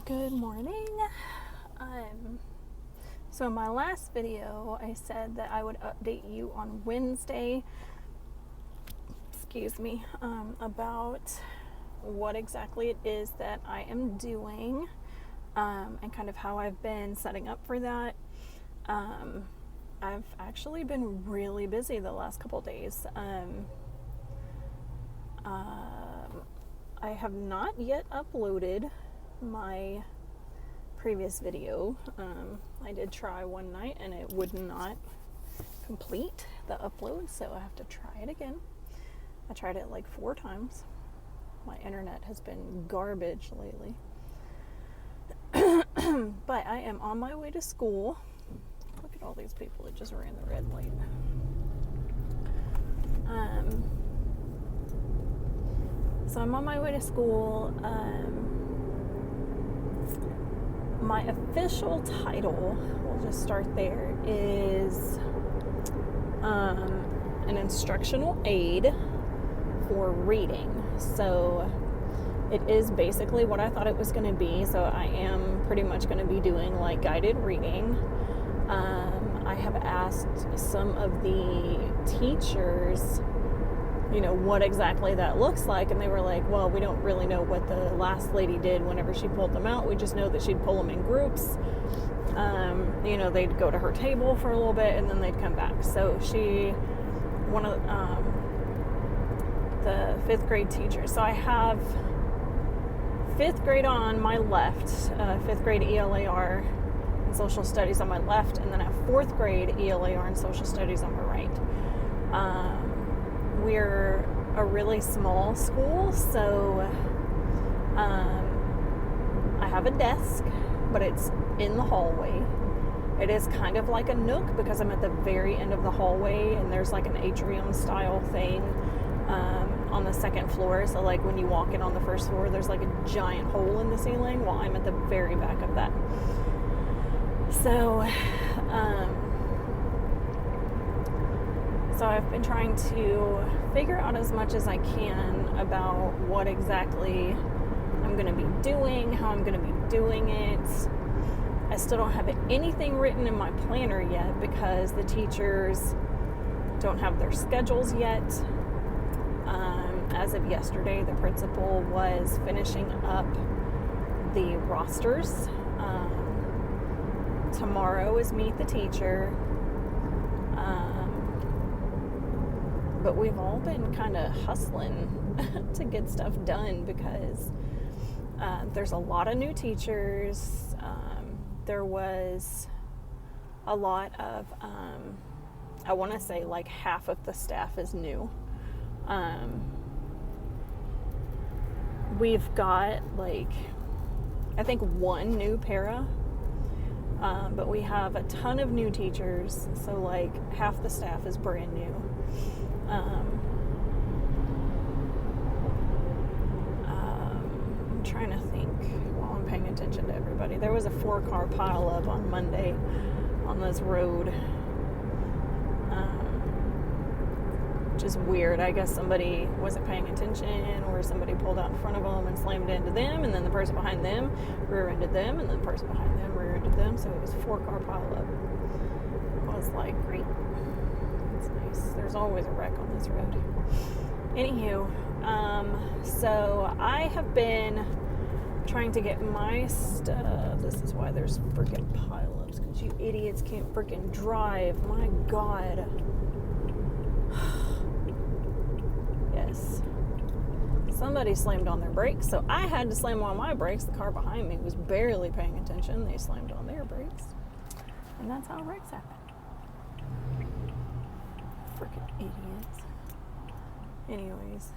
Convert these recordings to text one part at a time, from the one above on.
Good morning. So in my last video, I said that I would update you on Wednesday, about what exactly it is that I am doing, and kind of how I've been setting up for that. I've actually been really busy the last couple days. I have not yet uploaded my previous video. I did try one night and it would not complete the upload, so I have to try it again. I tried it like 4 times. My internet has been garbage lately. But I am on my way to school. Look at all these people that just ran the red light. So I'm on my way to school. My official title, we'll just start there, is an instructional aide for reading. So it is basically what I thought it was going to be. So I am pretty much going to be doing like guided reading. I have asked some of the teachers, what exactly that looks like, and they were like, well, we don't really know what the last lady did whenever she pulled them out. We just know that she'd pull them in groups. They'd go to her table for a little bit and then they'd come back. So one of the 5th grade teachers. So I have 5th grade on my left, 5th grade ELAR and social studies on my left, and then I have 4th grade ELAR and social studies on my right. We're a really small school, so I have a desk, but it's in the hallway. It is kind of like a nook because I'm at the very end of the hallway, and there's like an atrium style thing on the 2nd floor. So like when you walk in on the 1st floor, there's like a giant hole in the ceiling. Well, I'm at the very back of that. So I've been trying to figure out as much as I can about what exactly I'm going to be doing, how I'm going to be doing it. I still don't have anything written in my planner yet because the teachers don't have their schedules yet. As of yesterday, the principal was finishing up the rosters. Tomorrow is Meet the Teacher. But we've all been kind of hustling to get stuff done because there's a lot of new teachers. There was a lot of, I want to say like half of the staff is new. We've got I think 1 new para, but we have a ton of new teachers. So half the staff is brand new. I'm trying to think while I'm paying attention to everybody. There was a 4-car pileup on Monday on this road, which is weird. I guess somebody wasn't paying attention, or somebody pulled out in front of them and slammed into them, and then the person behind them rear-ended them, and then the person behind them rear-ended them. So it was a 4-car pileup. I was like, great. There's always a wreck on this road. Anywho, so I have been trying to get my stuff. This is why there's freaking pileups, because you idiots can't freaking drive. My God. Yes. Somebody slammed on their brakes, so I had to slam on my brakes. The car behind me was barely paying attention. They slammed on their brakes. And that's how wrecks happen. Freaking idiots. Anyways,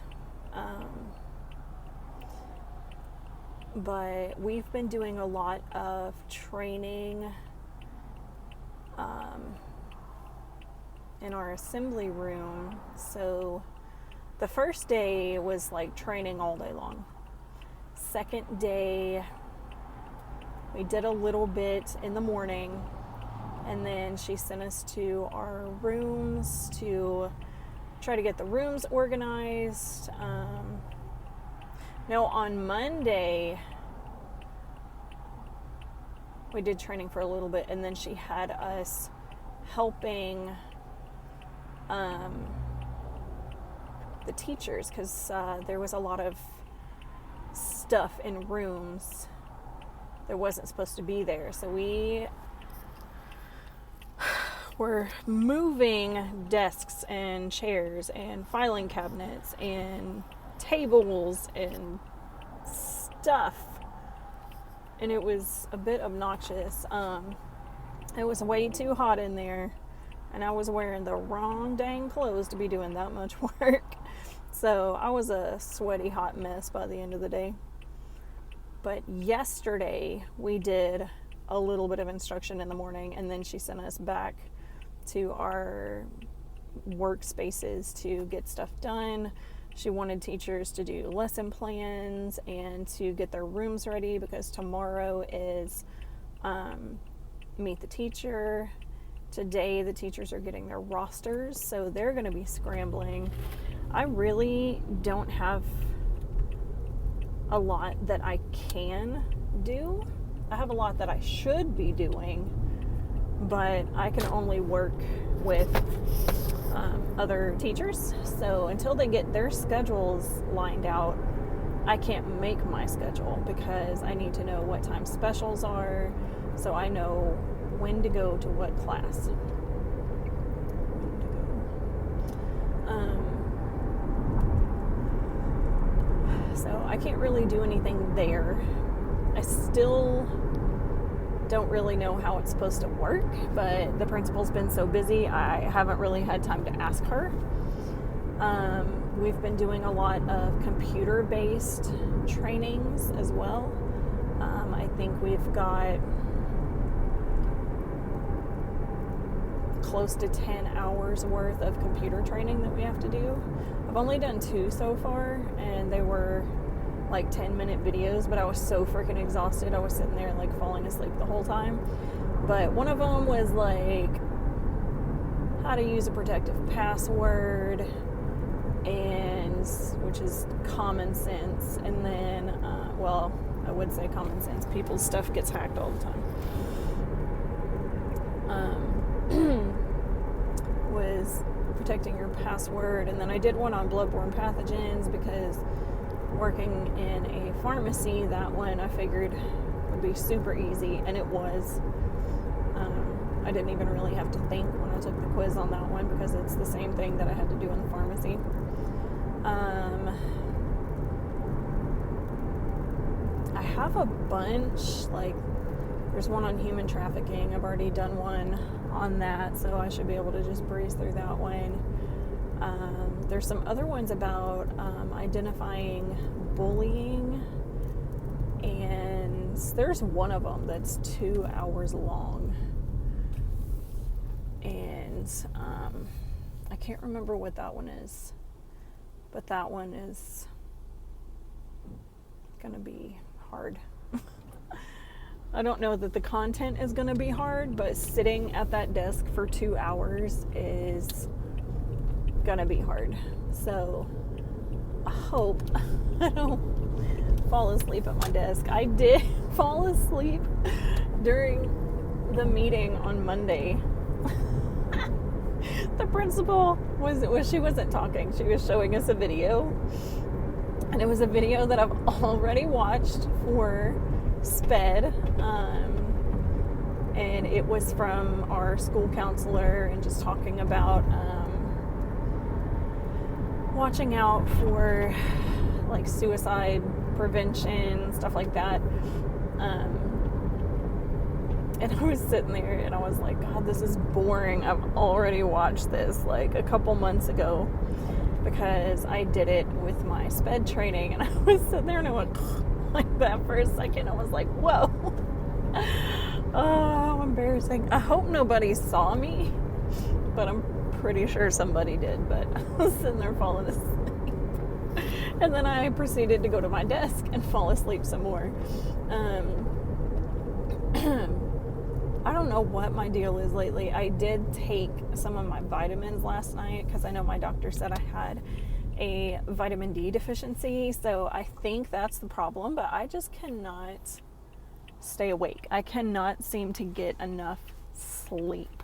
but we've been doing a lot of training in our assembly room. So the first day was training all day long. Second day, we did a little bit in the morning. And then she sent us to our rooms to try to get the rooms organized. No, on Monday, we did training for a little bit, and then she had us helping the teachers, because there was a lot of stuff in rooms that wasn't supposed to be there. So we were moving desks and chairs and filing cabinets and tables and stuff, and it was a bit obnoxious. It was way too hot in there, and I was wearing the wrong dang clothes to be doing that much work. So I was a sweaty hot mess by the end of the day. But yesterday we did a little bit of instruction in the morning, and then she sent us back to our workspaces to get stuff done. She wanted teachers to do lesson plans and to get their rooms ready, because tomorrow is meet the teacher. Today the teachers are getting their rosters, so they're going to be scrambling. I really don't have a lot that I can do. I have a lot that I should be doing, but I can only work with other teachers. So until they get their schedules lined out, I can't make my schedule, because I need to know what time specials are, so I know when to go to what class. So I can't really do anything there. I still don't really know how it's supposed to work, but the principal's been so busy, I haven't really had time to ask her. We've been doing a lot of computer-based trainings as well. I think we've got close to 10 hours worth of computer training that we have to do. I've only done 2 so far, and they were like 10-minute videos, but I was so freaking exhausted. I was sitting there like falling asleep the whole time. But one of them was like how to use a protective password, and which is common sense. And then well, I would say common sense. People's stuff gets hacked all the time. Was protecting your password. And then I did one on bloodborne pathogens, because working in a pharmacy, that one I figured would be super easy, and it was. I didn't even really have to think when I took the quiz on that one, because it's the same thing that I had to do in the pharmacy. I have a bunch, like there's one on human trafficking. I've already done one on that, so I should be able to just breeze through that one. There's some other ones about identifying bullying, and there's one of them that's 2 hours long, and I can't remember what that one is, but that one is gonna be hard. I don't know that the content is going to be hard, but sitting at that desk for 2 hours is going to be hard. So I hope I don't fall asleep at my desk. I did fall asleep during the meeting on Monday. The principal she wasn't talking. She was showing us a video. And it was a video that I've already watched for SPED, and it was from our school counselor, and just talking about watching out for like suicide prevention, stuff like that. And I was sitting there and I was like, God, this is boring. I've already watched this like a couple months ago, because I did it with my SPED training, and I was sitting there and I went like that for a second. I was like, whoa. Oh, embarrassing. I hope nobody saw me, but I'm pretty sure somebody did. But I was sitting there falling asleep. And then I proceeded to go to my desk and fall asleep some more. I don't know what my deal is lately. I did take some of my vitamins last night, because I know my doctor said I had a vitamin D deficiency, so I think that's the problem, but I just cannot stay awake. I cannot seem to get enough sleep.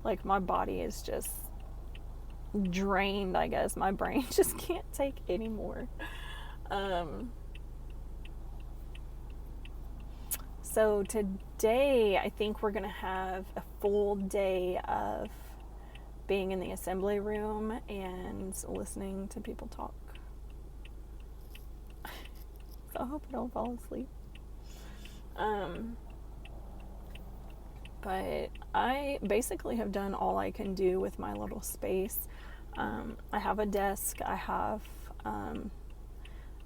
Like, my body is just drained, I guess. My brain just can't take anymore. So today, I think we're going to have a full day of being in the assembly room and listening to people talk. So I hope I don't fall asleep. But I basically have done all I can do with my little space. I have a desk. I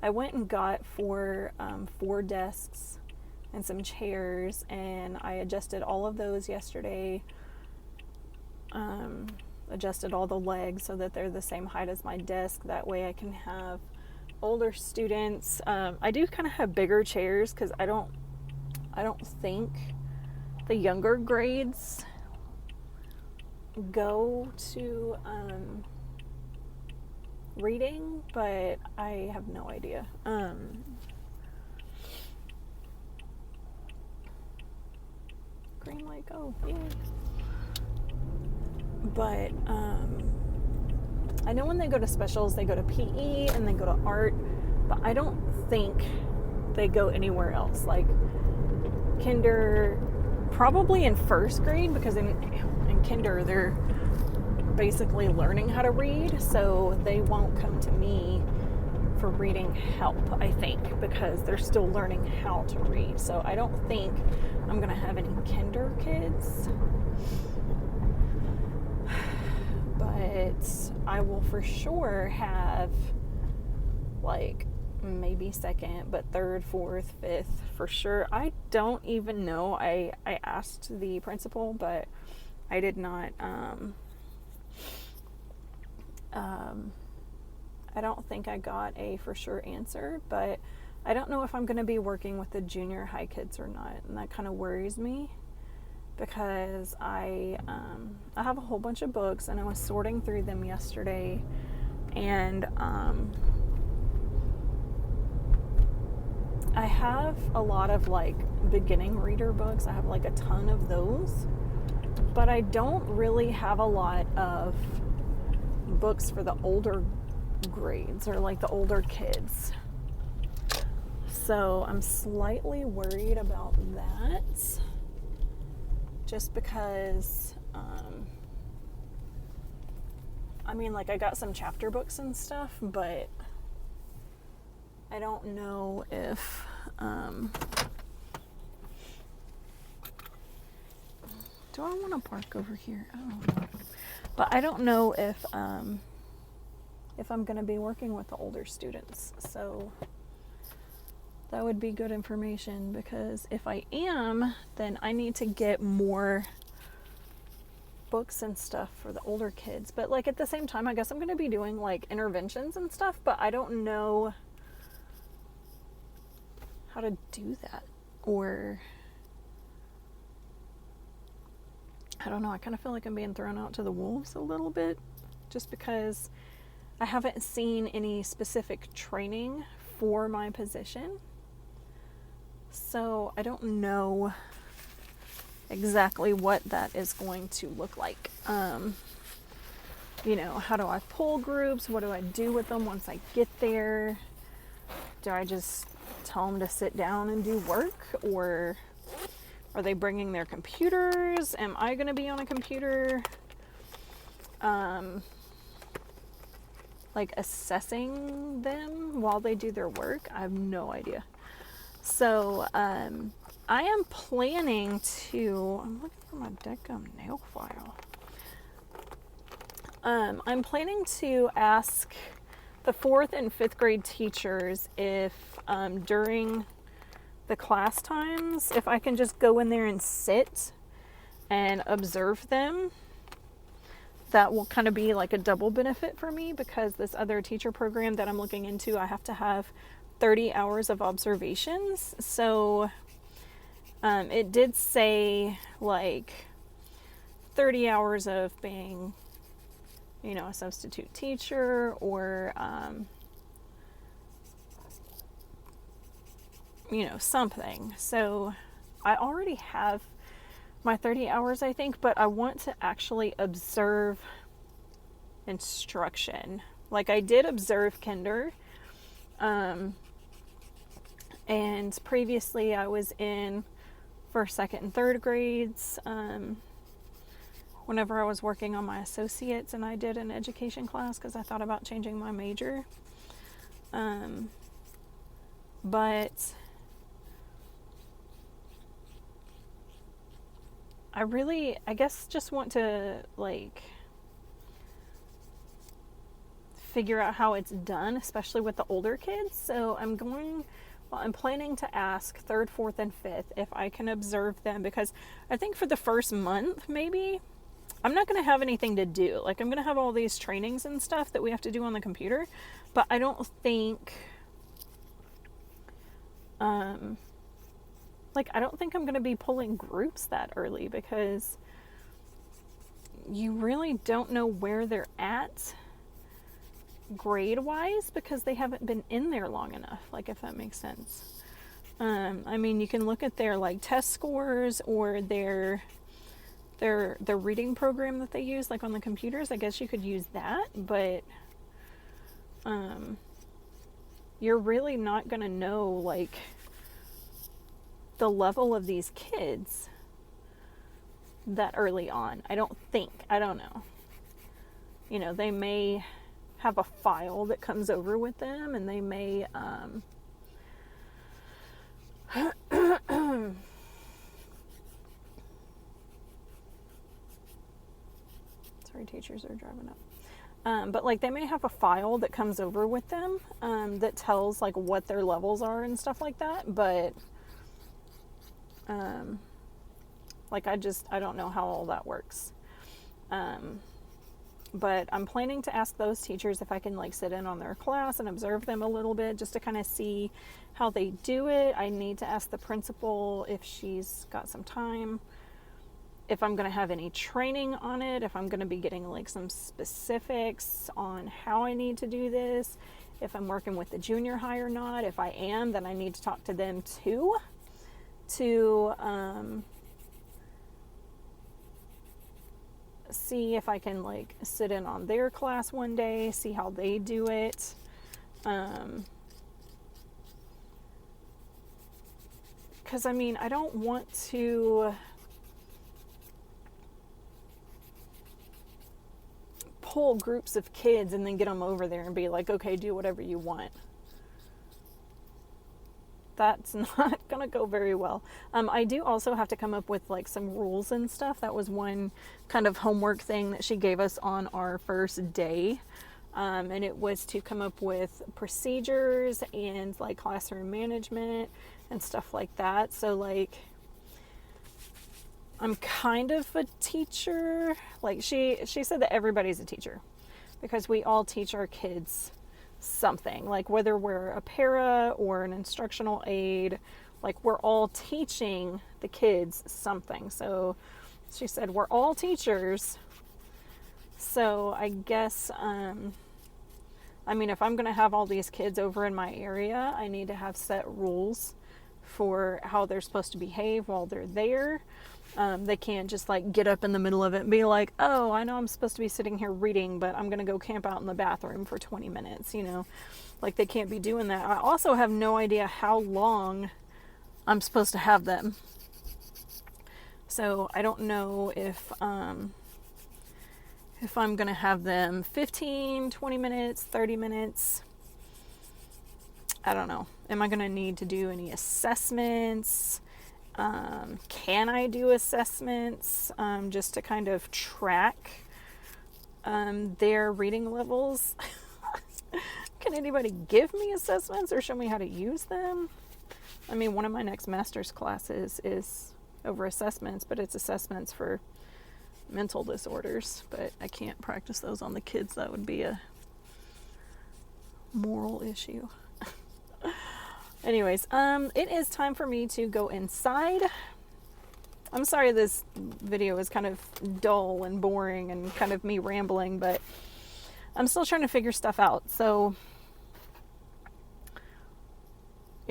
went and got four desks and some chairs, and I adjusted all of those yesterday. Adjusted all the legs so that they're the same height as my desk. That way I can have older students. I do kind of have bigger chairs because I don't think the younger grades go to reading, but I have no idea. Green light, go, yay. But I know when they go to specials, they go to PE and they go to art, but I don't think they go anywhere else. Like kinder, probably in first grade, because in kinder they're basically learning how to read, so they won't come to me for reading help, I think, because they're still learning how to read. So I don't think I'm going to have any kinder kids. But I will for sure have, like, maybe second, but third, fourth, fifth, for sure. I don't even know. I asked the principal, but I did not, I don't think I got a for sure answer, but I don't know if I'm going to be working with the junior high kids or not, and that kind of worries me. Because I have a whole bunch of books, and I was sorting through them yesterday, and I have a lot of like beginning reader books. I have like a ton of those, but I don't really have a lot of books for the older grades or like the older kids. So I'm slightly worried about that. Just because, I mean, like, I got some chapter books and stuff, but I don't know if, do I want to park over here? I don't know. But I don't know if I'm going to be working with the older students, so that would be good information, because if I am, then I need to get more books and stuff for the older kids. But like at the same time, I guess I'm going to be doing like interventions and stuff, but I don't know how to do that. Or I don't know, I kind of feel like I'm being thrown out to the wolves a little bit, just because I haven't seen any specific training for my position. So I don't know exactly what that is going to look like. You know, how do I pull groups? What do I do with them once I get there? Do I just tell them to sit down and do work? Or are they bringing their computers? Am I going to be on a computer? Like assessing them while they do their work? I have no idea. So, I am planning to, I'm looking for my Decgum nail file. I'm planning to ask the 4th and 5th grade teachers if, during the class times, if I can just go in there and sit and observe them. That will kind of be like a double benefit for me, because this other teacher program that I'm looking into, I have to have 30 hours of observations. So it did say like 30 hours of being, you know, a substitute teacher, or something. So I already have my 30 hours, I think, but I want to actually observe instruction. Like, I did observe kinder, and previously I was in first, second, and third grades, whenever I was working on my associates, and I did an education class because I thought about changing my major. But I guess, just want to, like, figure out how it's done, especially with the older kids. So I'm planning to ask third, fourth, and fifth if I can observe them, because I think for the first month, maybe, I'm not going to have anything to do. Like, I'm going to have all these trainings and stuff that we have to do on the computer, but I don't think, I don't think I'm going to be pulling groups that early, because you really don't know where they're at grade-wise, because they haven't been in there long enough, like, if that makes sense. I mean, you can look at their, like, test scores, or their reading program that they use, like, on the computers. I guess you could use that, but you're really not going to know, like, the level of these kids that early on. I don't think. I don't know. They may have a file that comes over with them, and they may sorry, teachers are driving up. But, like, they may have a file that comes over with them, that tells, like, what their levels are and stuff like that. But like, I don't know how all that works. But I'm planning to ask those teachers if I can, like, sit in on their class and observe them a little bit, just to kind of see how they do it. I need to ask the principal if she's got some time, if I'm going to have any training on it, if I'm going to be getting, like, some specifics on how I need to do this, if I'm working with the junior high or not. If I am, then I need to talk to them too, to see if I can, like, sit in on their class one day, see how they do it. Because, I mean, I don't want to pull groups of kids and then get them over there and be like, okay, do whatever you want. That's not going to go very well. I do also have to come up with, like, some rules and stuff. That was one kind of homework thing that she gave us on our first day. And it was to come up with procedures and, like, classroom management and stuff like that. So, like, I'm kind of a teacher. Like, she said that everybody's a teacher, because we all teach our kids something. Like, whether we're a para or an instructional aide, like, we're all teaching the kids something. So she said we're all teachers. So I guess, I mean, if I'm going to have all these kids over in my area, I need to have set rules for how they're supposed to behave while they're there. They can't just, like, get up in the middle of it and be like, oh, I know I'm supposed to be sitting here reading, but I'm going to go camp out in the bathroom for 20 minutes, Like, they can't be doing that. I also have no idea how long I'm supposed to have them. So I don't know if I'm going to have them 15, 20 minutes, 30 minutes. I don't know. Am I going to need to do any assessments? Can I do assessments just to kind of track their reading levels? Can anybody give me assessments or show me how to use them? I mean, one of my next master's classes is over assessments, but it's assessments for mental disorders, but I can't practice those on the kids. That would be a moral issue. Anyways, it is time for me to go inside. I'm sorry this video is kind of dull and boring and kind of me rambling, but I'm still trying to figure stuff out. So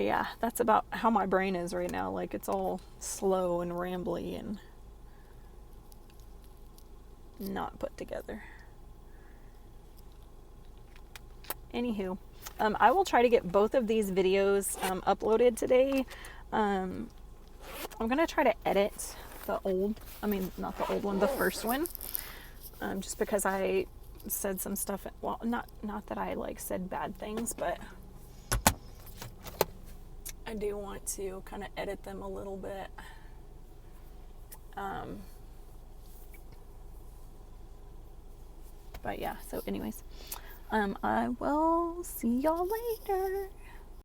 yeah, that's about how my brain is right now. Like, it's all slow and rambly and not put together. Anywho, I will try to get both of these videos uploaded today. I'm going to try to edit the not the old one, the first one, just because I said some stuff, well, not that I like said bad things, but I do want to kind of edit them a little bit. But yeah, so anyways, I will see y'all later.